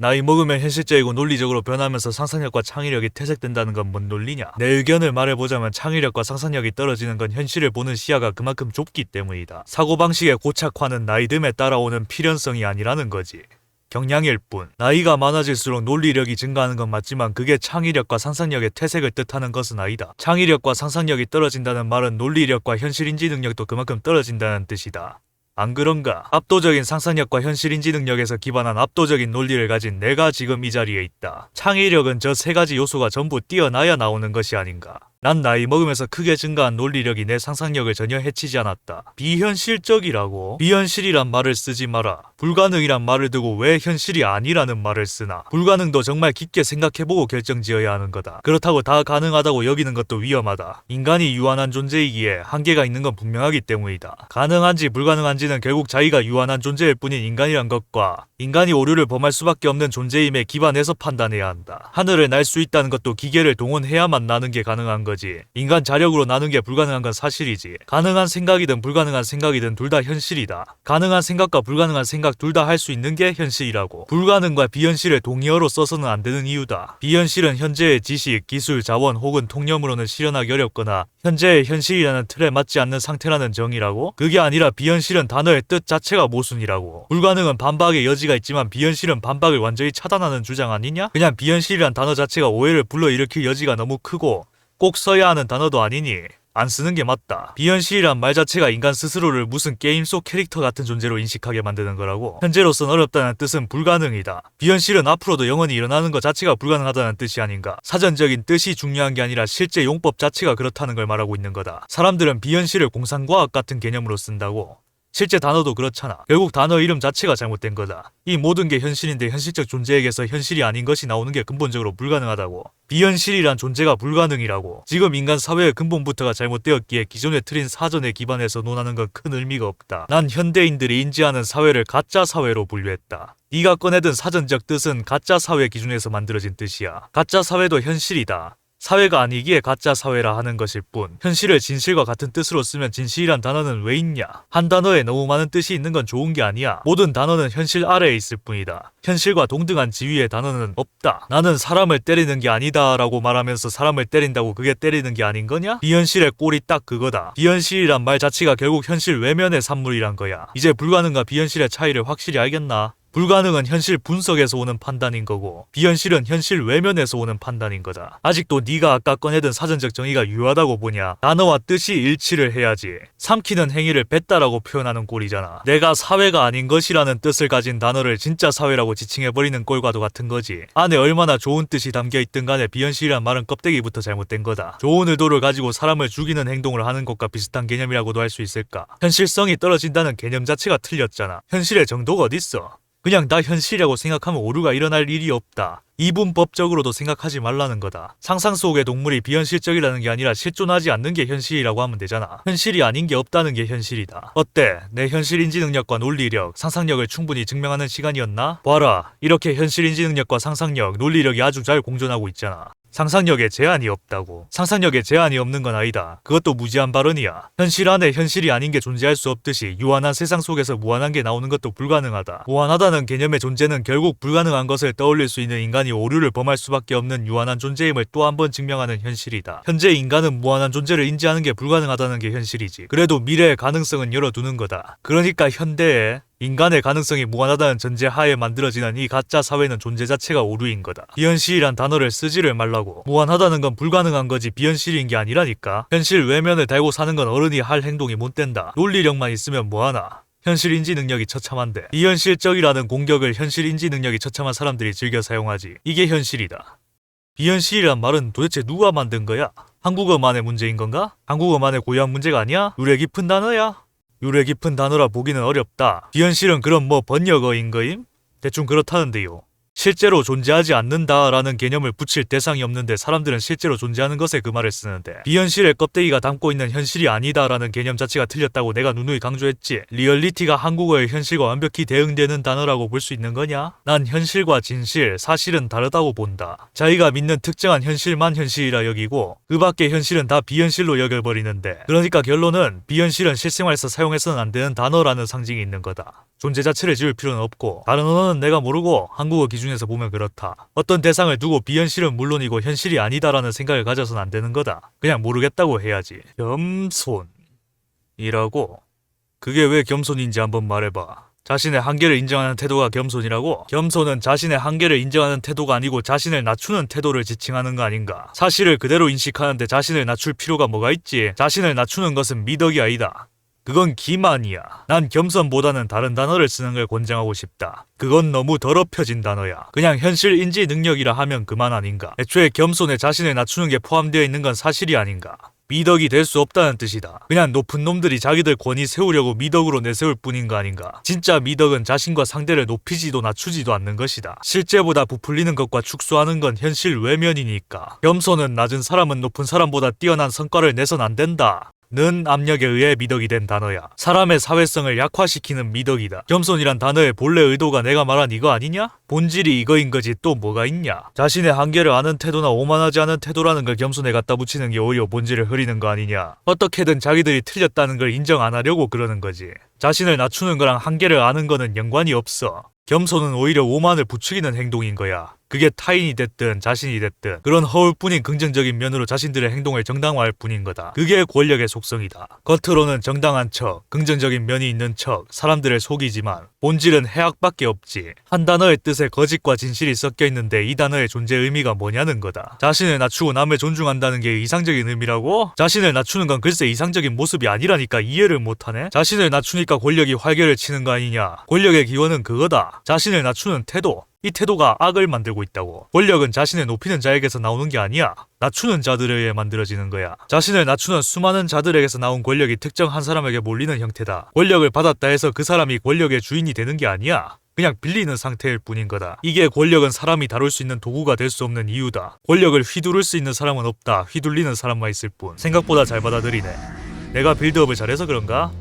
나이 먹으면 현실적이고 논리적으로 변하면서 상상력과 창의력이 퇴색된다는 건 뭔 논리냐? 내 의견을 말해보자면 창의력과 상상력이 떨어지는 건 현실을 보는 시야가 그만큼 좁기 때문이다. 사고방식의 고착화는 나이 듦에 따라오는 필연성이 아니라는 거지. 경향일 뿐. 나이가 많아질수록 논리력이 증가하는 건 맞지만 그게 창의력과 상상력의 퇴색을 뜻하는 것은 아니다. 창의력과 상상력이 떨어진다는 말은 논리력과 현실인지 능력도 그만큼 떨어진다는 뜻이다. 안 그런가? 압도적인 상상력과 현실인지 능력에서 기반한 압도적인 논리를 가진 내가 지금 이 자리에 있다. 창의력은 저 세 가지 요소가 전부 뛰어나야 나오는 것이 아닌가? 난 나이 먹으면서 크게 증가한 논리력이 내 상상력을 전혀 해치지 않았다. 비현실적이라고? 비현실이란 말을 쓰지 마라. 불가능이란 말을 두고 왜 현실이 아니라는 말을 쓰나? 불가능도 정말 깊게 생각해보고 결정지어야 하는 거다. 그렇다고 다 가능하다고 여기는 것도 위험하다. 인간이 유한한 존재이기에 한계가 있는 건 분명하기 때문이다. 가능한지 불가능한지는 결국 자기가 유한한 존재일 뿐인 인간이란 것과 인간이 오류를 범할 수밖에 없는 존재임에 기반해서 판단해야 한다. 하늘을 날 수 있다는 것도 기계를 동원해야만 나는 게 가능한 거지. 인간 자력으로 나는 게 불가능한 건 사실이지. 가능한 생각이든 불가능한 생각이든 둘 다 현실이다. 가능한 생각과 불가능한 생각 둘 다 할 수 있는 게 현실이라고. 불가능과 비현실을 동의어로 써서는 안 되는 이유다. 비현실은 현재의 지식, 기술, 자원 혹은 통념으로는 실현하기 어렵거나 현재의 현실이라는 틀에 맞지 않는 상태라는 정의라고? 그게 아니라 비현실은 단어의 뜻 자체가 모순이라고. 불가능은 반박의 여지가 있지만 비현실은 반박을 완전히 차단하는 주장 아니냐? 그냥 비현실이란 단어 자체가 오해를 불러일으킬 여지가 너무 크고 꼭 써야 하는 단어도 아니니 안 쓰는 게 맞다. 비현실이란 말 자체가 인간 스스로를 무슨 게임 속 캐릭터 같은 존재로 인식하게 만드는 거라고. 현재로선 어렵다는 뜻은 불가능이다. 비현실은 앞으로도 영원히 일어나는 것 자체가 불가능하다는 뜻이 아닌가. 사전적인 뜻이 중요한 게 아니라 실제 용법 자체가 그렇다는 걸 말하고 있는 거다. 사람들은 비현실을 공상과학 같은 개념으로 쓴다고. 실제 단어도 그렇잖아. 결국 단어 이름 자체가 잘못된 거다. 이 모든 게 현실인데 현실적 존재에게서 현실이 아닌 것이 나오는 게 근본적으로 불가능하다고. 비현실이란 존재가 불가능이라고. 지금 인간 사회의 근본부터가 잘못되었기에 기존의 틀인 사전에 기반해서 논하는 건 큰 의미가 없다. 난 현대인들이 인지하는 사회를 가짜 사회로 분류했다. 네가 꺼내든 사전적 뜻은 가짜 사회 기준에서 만들어진 뜻이야. 가짜 사회도 현실이다. 사회가 아니기에 가짜 사회라 하는 것일 뿐 현실을 진실과 같은 뜻으로 쓰면 진실이란 단어는 왜 있냐? 한 단어에 너무 많은 뜻이 있는 건 좋은 게 아니야. 모든 단어는 현실 아래에 있을 뿐이다. 현실과 동등한 지위의 단어는 없다. 나는 사람을 때리는 게 아니다 라고 말하면서 사람을 때린다고 그게 때리는 게 아닌 거냐? 비현실의 꼴이 딱 그거다. 비현실이란 말 자체가 결국 현실 외면의 산물이란 거야. 이제 불가능과 비현실의 차이를 확실히 알겠나? 불가능은 현실 분석에서 오는 판단인 거고 비현실은 현실 외면에서 오는 판단인 거다. 아직도 네가 아까 꺼내든 사전적 정의가 유효하다고 보냐? 단어와 뜻이 일치를 해야지. 삼키는 행위를 뱉다라고 표현하는 꼴이잖아. 내가 사회가 아닌 것이라는 뜻을 가진 단어를 진짜 사회라고 지칭해버리는 꼴과도 같은 거지. 안에 얼마나 좋은 뜻이 담겨있든 간에 비현실이란 말은 껍데기부터 잘못된 거다. 좋은 의도를 가지고 사람을 죽이는 행동을 하는 것과 비슷한 개념이라고도 할 수 있을까? 현실성이 떨어진다는 개념 자체가 틀렸잖아. 현실의 정도가 어딨어? 그냥 나 현실이라고 생각하면 오류가 일어날 일이 없다. 이분법적으로도 생각하지 말라는 거다. 상상 속의 동물이 비현실적이라는 게 아니라 실존하지 않는 게 현실이라고 하면 되잖아. 현실이 아닌 게 없다는 게 현실이다. 어때? 내 현실인지 능력과 논리력, 상상력을 충분히 증명하는 시간이었나? 봐라. 이렇게 현실인지 능력과 상상력, 논리력이 아주 잘 공존하고 있잖아. 상상력에 제한이 없다고. 상상력에 제한이 없는 건 아니다. 그것도 무지한 발언이야. 현실 안에 현실이 아닌 게 존재할 수 없듯이 유한한 세상 속에서 무한한 게 나오는 것도 불가능하다. 무한하다는 개념의 존재는 결국 불가능한 것을 떠올릴 수 있는 인간이 오류를 범할 수밖에 없는 유한한 존재임을 또 한 번 증명하는 현실이다. 현재 인간은 무한한 존재를 인지하는 게 불가능하다는 게 현실이지. 그래도 미래의 가능성은 열어두는 거다. 그러니까 현대에 인간의 가능성이 무한하다는 전제 하에 만들어지는 이 가짜 사회는 존재 자체가 오류인 거다. 비현실이란 단어를 쓰지를 말라고. 무한하다는 건 불가능한 거지 비현실인 게 아니라니까. 현실 외면을 달고 사는 건 어른이 할 행동이 못 된다. 논리력만 있으면 뭐하나. 현실인지 능력이 처참한데 비현실적이라는 공격을 현실인지 능력이 처참한 사람들이 즐겨 사용하지. 이게 현실이다. 비현실이란 말은 도대체 누가 만든 거야? 한국어만의 문제인 건가? 한국어만의 고유한 문제가 아니야? 유래 깊은 단어야? 유래 깊은 단어라 보기는 어렵다. 비현실은 그럼 뭐 번역어인 거임? 대충 그렇다는데요. 실제로 존재하지 않는다라는 개념을 붙일 대상이 없는데 사람들은 실제로 존재하는 것에 그 말을 쓰는데 비현실의 껍데기가 담고 있는 현실이 아니다라는 개념 자체가 틀렸다고 내가 누누이 강조했지. 리얼리티가 한국어의 현실과 완벽히 대응되는 단어라고 볼 수 있는 거냐? 난 현실과 진실, 사실은 다르다고 본다. 자기가 믿는 특정한 현실만 현실이라 여기고 그 밖의 현실은 다 비현실로 여겨버리는데 그러니까 결론은 비현실은 실생활에서 사용해서는 안 되는 단어라는 상징이 있는 거다. 존재 자체를 지울 필요는 없고 다른 언어는 내가 모르고 한국어 기준에 중에서 보면 그렇다. 어떤 대상을 두고 비현실은 물론이고 현실이 아니다라는 생각을 가져서는 안 되는 거다. 그냥 모르겠다고 해야지. 겸손이라고? 그게 왜 겸손인지 한번 말해봐. 자신의 한계를 인정하는 태도가 겸손이라고? 겸손은 자신의 한계를 인정하는 태도가 아니고 자신을 낮추는 태도를 지칭하는 거 아닌가? 사실을 그대로 인식하는데 자신을 낮출 필요가 뭐가 있지? 자신을 낮추는 것은 미덕이 아니다. 그건 기만이야. 난 겸손보다는 다른 단어를 쓰는 걸 권장하고 싶다. 그건 너무 더럽혀진 단어야. 그냥 현실 인지 능력이라 하면 그만 아닌가? 애초에 겸손에 자신을 낮추는 게 포함되어 있는 건 사실이 아닌가? 미덕이 될 수 없다는 뜻이다. 그냥 높은 놈들이 자기들 권위 세우려고 미덕으로 내세울 뿐인 거 아닌가? 진짜 미덕은 자신과 상대를 높이지도 낮추지도 않는 것이다. 실제보다 부풀리는 것과 축소하는 건 현실 외면이니까. 겸손은 낮은 사람은 높은 사람보다 뛰어난 성과를 내선 안 된다. 는 압력에 의해 미덕이 된 단어야. 사람의 사회성을 약화시키는 미덕이다. 겸손이란 단어의 본래 의도가 내가 말한 이거 아니냐? 본질이 이거인 거지 또 뭐가 있냐? 자신의 한계를 아는 태도나 오만하지 않은 태도라는 걸 겸손에 갖다 붙이는 게 오히려 본질을 흐리는 거 아니냐? 어떻게든 자기들이 틀렸다는 걸 인정 안 하려고 그러는 거지. 자신을 낮추는 거랑 한계를 아는 거는 연관이 없어. 겸손은 오히려 오만을 부추기는 행동인 거야. 그게 타인이 됐든 자신이 됐든 그런 허울뿐인 긍정적인 면으로 자신들의 행동을 정당화할 뿐인 거다. 그게 권력의 속성이다. 겉으로는 정당한 척, 긍정적인 면이 있는 척, 사람들을 속이지만 본질은 해악밖에 없지. 한 단어의 뜻에 거짓과 진실이 섞여 있는데 이 단어의 존재 의미가 뭐냐는 거다. 자신을 낮추고 남을 존중한다는 게 이상적인 의미라고? 자신을 낮추는 건 글쎄 이상적인 모습이 아니라니까 이해를 못하네? 자신을 낮추니까 권력이 활개를 치는 거 아니냐? 권력의 기원은 그거다. 자신을 낮추는 태도. 이 태도가 악을 만들고 있다고. 권력은 자신을 높이는 자에게서 나오는 게 아니야. 낮추는 자들에 의해 만들어지는 거야. 자신을 낮추는 수많은 자들에게서 나온 권력이 특정 한 사람에게 몰리는 형태다. 권력을 받았다 해서 그 사람이 권력의 주인이 되는 게 아니야. 그냥 빌리는 상태일 뿐인 거다. 이게 권력은 사람이 다룰 수 있는 도구가 될 수 없는 이유다. 권력을 휘두를 수 있는 사람은 없다. 휘둘리는 사람만 있을 뿐. 생각보다 잘 받아들이네. 내가 빌드업을 잘해서 그런가?